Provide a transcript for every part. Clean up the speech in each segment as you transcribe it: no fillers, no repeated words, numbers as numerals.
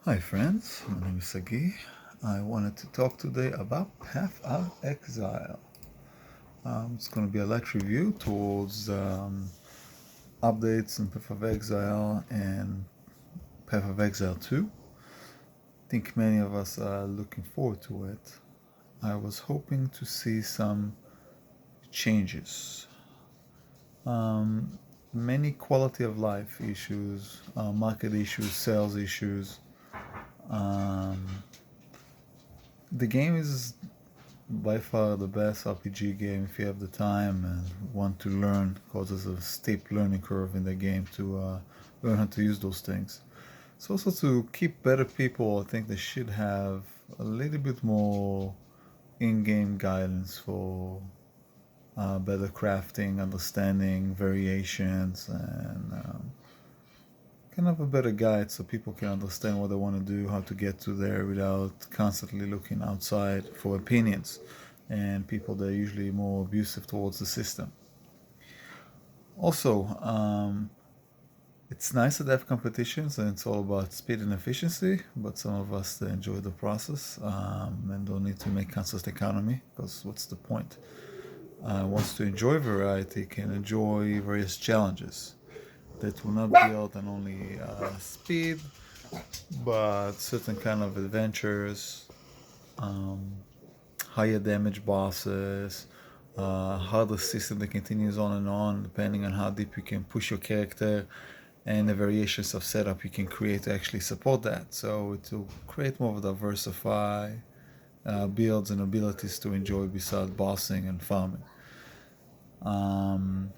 Hi friends, my name is Sagi. I wanted to talk today about Path of Exile. It's going to be a light review towards updates in Path of Exile and Path of Exile 2. I think many of us are looking forward to it. I was hoping to see some changes. Many quality of life issues, market issues, sales issues. Um, the game is by far the best RPG game if you have the time and want to learn, because there's a steep learning curve in the game to learn how to use those things. So also to keep better people, I think they should have a little bit more in-game guidance for better crafting, understanding, variations, and kind of a better guide so people can understand what they want to do, how to get to there without constantly looking outside for opinions and people that are usually more abusive towards the system. Also, it's nice that they have competitions and it's all about speed and efficiency, but some of us enjoy the process and don't need to make constant economy, because what's the point? Wants to enjoy variety can enjoy various challenges that will not build on only speed, but certain kind of adventures, um, higher damage bosses, harder system that continues on depending on how deep you can push your character, and the variations of setup you can create to actually support that. So to create more of a diversify builds and abilities to enjoy beside bossing and farming. Um,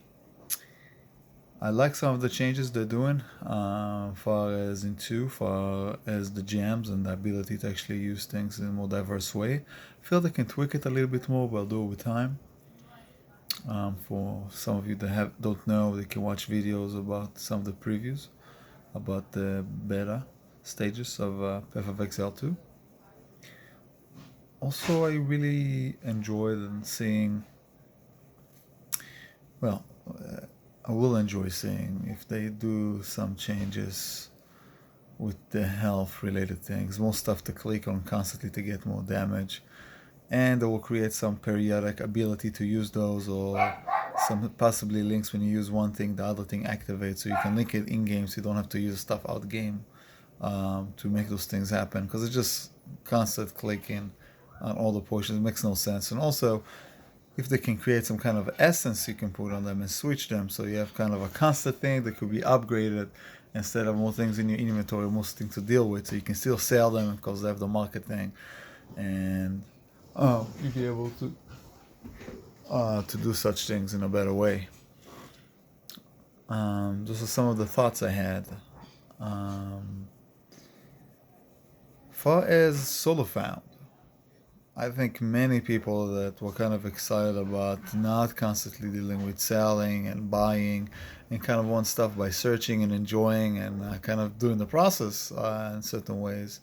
I like some of the changes they're doing, far as far as the gems and the ability to actually use things in a more diverse way. I feel they can tweak it a little bit more, but I'll do it with time. For some of you that don't know, they can watch videos about some of the previews about the beta stages of Path of Exile 2. Also, I really enjoyed seeing, well, I will enjoy seeing if they do some changes with the health related things, more stuff to click on constantly to get more damage, and they will create some periodic ability to use those, or some possibly links when you use one thing the other thing activates, so you can link it in game so you don't have to use stuff out game to make those things happen, because it's just constant clicking on all the portions. It makes no sense. And also, if they can create some kind of essence you can put on them and switch them, so you have kind of a constant thing that could be upgraded instead of more things in your inventory, more things to deal with, so you can still sell them because they have the market thing, and you'll be able to do such things in a better way. Those are some of the thoughts I had. Far as solo found, I think many people that were kind of excited about not constantly dealing with selling and buying and kind of want stuff by searching and enjoying and kind of doing the process in certain ways,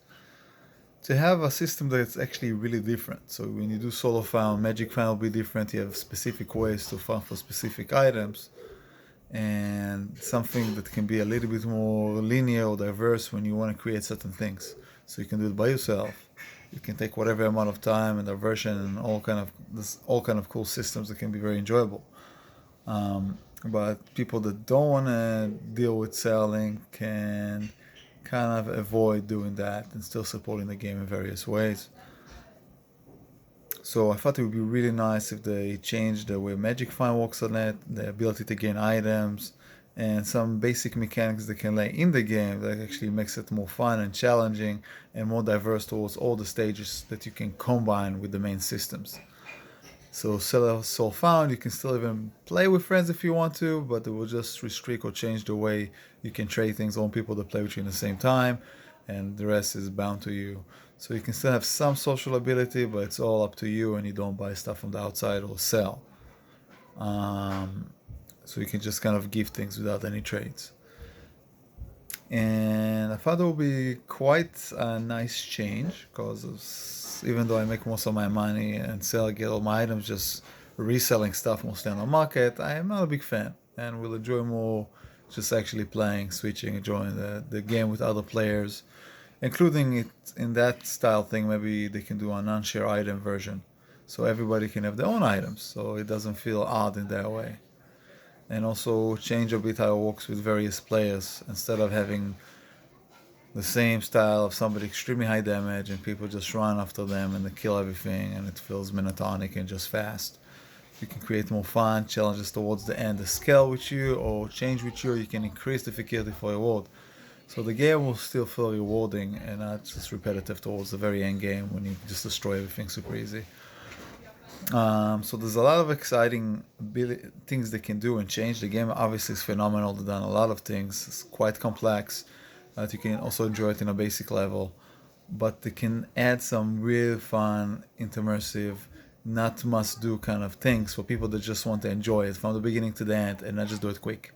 to have a system that's actually really different. So when you do solo found, magic found will be different. You have specific ways to farm for specific items, and something that can be a little bit more linear or diverse when you want to create certain things. So you can do it by yourself. You can take whatever amount of time and diversion and all kind of cool systems that can be very enjoyable. But people that don't want to deal with selling can kind of avoid doing that and still supporting the game in various ways. So I thought it would be really nice if they changed the way Magic Find works on it, the ability to gain items, and some basic mechanics they can lay in the game that actually makes it more fun and challenging and more diverse towards all the stages that you can combine with the main systems. So Seller Soul Found, you can still even play with friends if you want to, but it will just restrict or change the way you can trade things on people that play with you in the same time, and the rest is bound to you. So you can still have some social ability, but it's all up to you, and you don't buy stuff from the outside or sell. So you can just kind of give things without any trades. And I thought it would be quite a nice change, because even though I make most of my money and sell, get all my items just reselling stuff mostly on the market, I am not a big fan and will enjoy more just actually playing, switching, enjoying the game with other players including it in that style thing. Maybe they can do a non-share item version, so everybody can have their own items, so it doesn't feel odd in that way. And also change a bit how it works with various players. Instead of having the same style of somebody extremely high damage and people just run after them and they kill everything and it feels monotonic and just fast. You can create more fun challenges towards the end, the scale with you or change with you, or you can increase difficulty for reward. So the game will still feel rewarding and not just repetitive towards the very end game when you just destroy everything super easy. So there's a lot of exciting things they can do and change. The game obviously is phenomenal. They've done a lot of things. It's quite complex. You can also enjoy it in a basic level, but they can add some real fun, immersive, not must-do kind of things for people that just want to enjoy it from the beginning to the end and not just do it quick.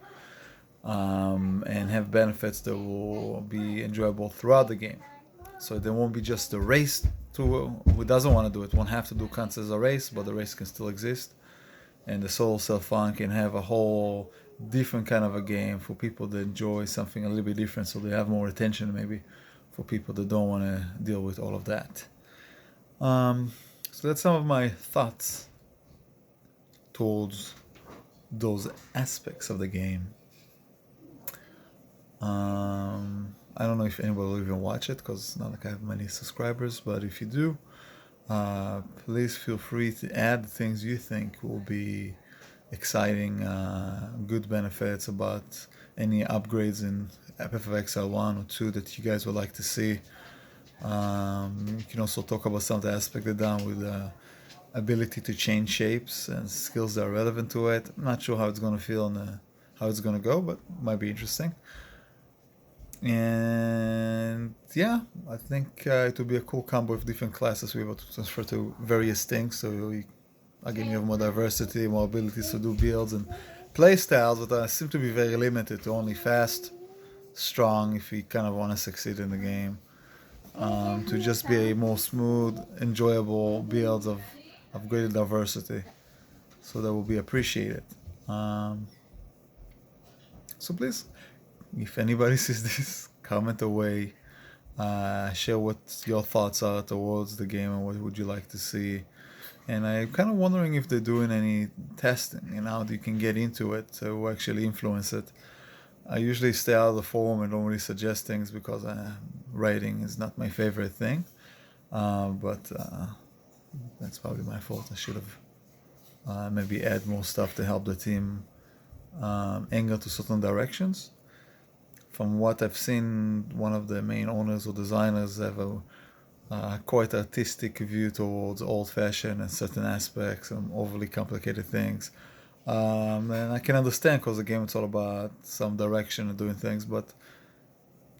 And have benefits that will be enjoyable throughout the game. So there won't be just a race to who doesn't want to do it won't have to do counts as a race, but the race can still exist. And the solo self fun can have a whole different kind of a game for people that enjoy something a little bit different, so they have more attention maybe for people that don't want to deal with all of that. So that's some of my thoughts towards those aspects of the game. I don't know if anybody will even watch it because it's not like I have many subscribers, but if you do, please feel free to add things you think will be exciting, good benefits about any upgrades in Path of Exile 1 or 2 that you guys would like to see. You can also talk about some of the aspects they've done with ability to change shapes and skills that are relevant to it. I'm not sure how it's going to feel and how it's going to go, but it might be interesting. And yeah, I think it will be a cool combo of different classes we able to transfer to various things. So again, you have more diversity, more abilities to do builds and play styles that seem to be very limited to only fast, strong if you kind of want to succeed in the game. To just be a more smooth, enjoyable builds of greater diversity. So that will be appreciated. So please, if anybody sees this, comment away. Share what your thoughts are towards the game and what would you like to see. And I'm kind of wondering if they're doing any testing and how you can get into it to actually influence it. I usually stay out of the forum and don't really suggest things because writing is not my favorite thing. But that's probably my fault. I should have maybe add more stuff to help the team angle to certain directions. From what I've seen, one of the main owners or designers have a quite artistic view towards old-fashioned and certain aspects and overly complicated things. And I can understand because the game it's all about some direction and doing things, but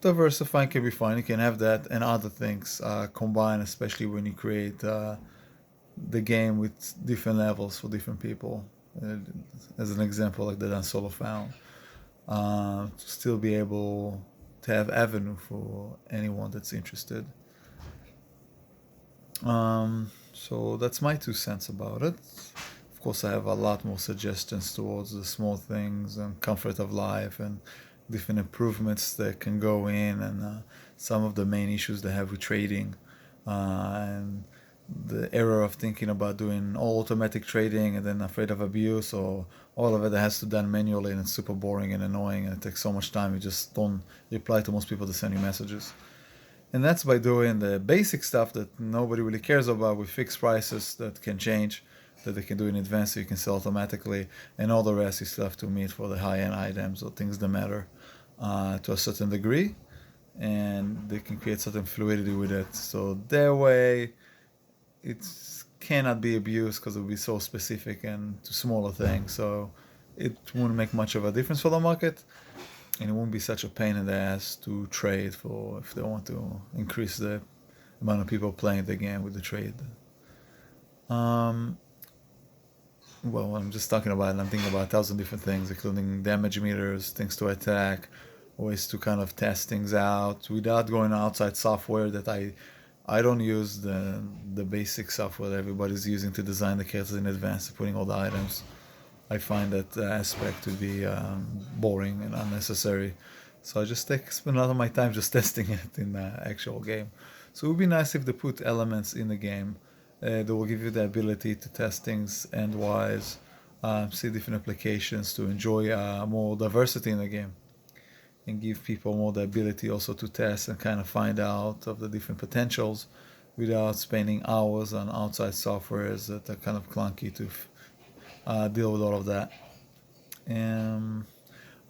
diversifying can be fine. You can have that and other things combined, especially when you create the game with different levels for different people. As an example, like the Dan Solo found. To still be able to have avenue for anyone that's interested. So that's my 2 cents about it. Of course, I have a lot more suggestions towards the small things and comfort of life and different improvements that can go in and some of the main issues they have with trading and the error of thinking about doing all automatic trading and then afraid of abuse or all of it that has to be done manually and it's super boring and annoying and it takes so much time you just don't reply to most people that send you messages. And that's by doing the basic stuff that nobody really cares about with fixed prices that can change, that they can do in advance so you can sell automatically, and all the rest you still have to meet for the high-end items or things that matter to a certain degree, and they can create certain fluidity with it. So their way, it cannot be abused because it will be so specific and to smaller things. So it wouldn't make much of a difference for the market, and it won't be such a pain in the ass to trade for if they want to increase the amount of people playing the game with the trade. Well, I'm just talking about it, I'm thinking about 1,000 different things, including damage meters, things to attack, ways to kind of test things out without going outside software that I don't use the basic software that everybody's using to design the characters in advance, putting all the items. I find that aspect to be boring and unnecessary. So I just spend a lot of my time just testing it in the actual game. So it would be nice if they put elements in the game that will give you the ability to test things end-wise, see different applications, to enjoy more diversity in the game, and give people more the ability also to test and kind of find out of the different potentials without spending hours on outside softwares that are kind of clunky to deal with all of that. And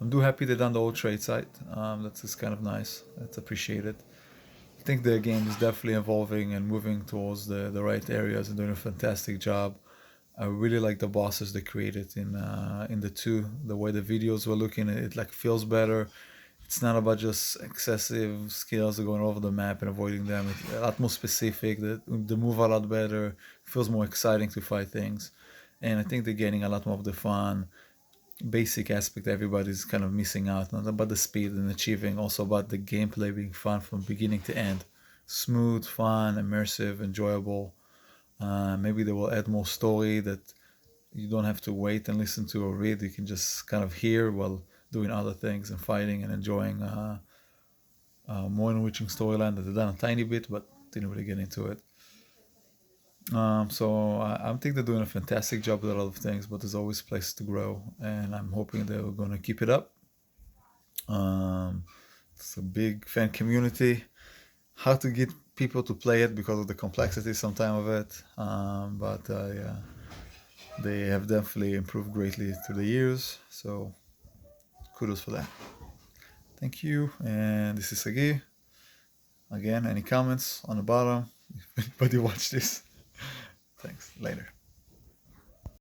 I'm do happy they done the old trade site. That's just kind of nice. That's appreciated. I think the game is definitely evolving and moving towards the right areas and doing a fantastic job. I really like the bosses they created in the two. The way the videos were looking, it like feels better. It's not about just excessive skills going over the map and avoiding them. It's a lot more specific. They move a lot better. It feels more exciting to fight things, and I think they're getting a lot more of the fun basic aspect everybody's kind of missing out. Not about the speed and achieving, also about the gameplay being fun from beginning to end. Smooth, fun, immersive, enjoyable. Maybe they will add more story that you don't have to wait and listen to or read. You can just kind of hear while doing other things and fighting and enjoying more enriching storyline that they've done a tiny bit, but didn't really get into it. So I think they're doing a fantastic job with a lot of things, but there's always place to grow, and I'm hoping they're going to keep it up. Um, it's a big fan community. Hard to get people to play it because of the complexity sometimes of it, but yeah, they have definitely improved greatly through the years. So kudos for that. Thank you, and this is Sagi. Again, any comments on the bottom? If anybody watch this, thanks. Later.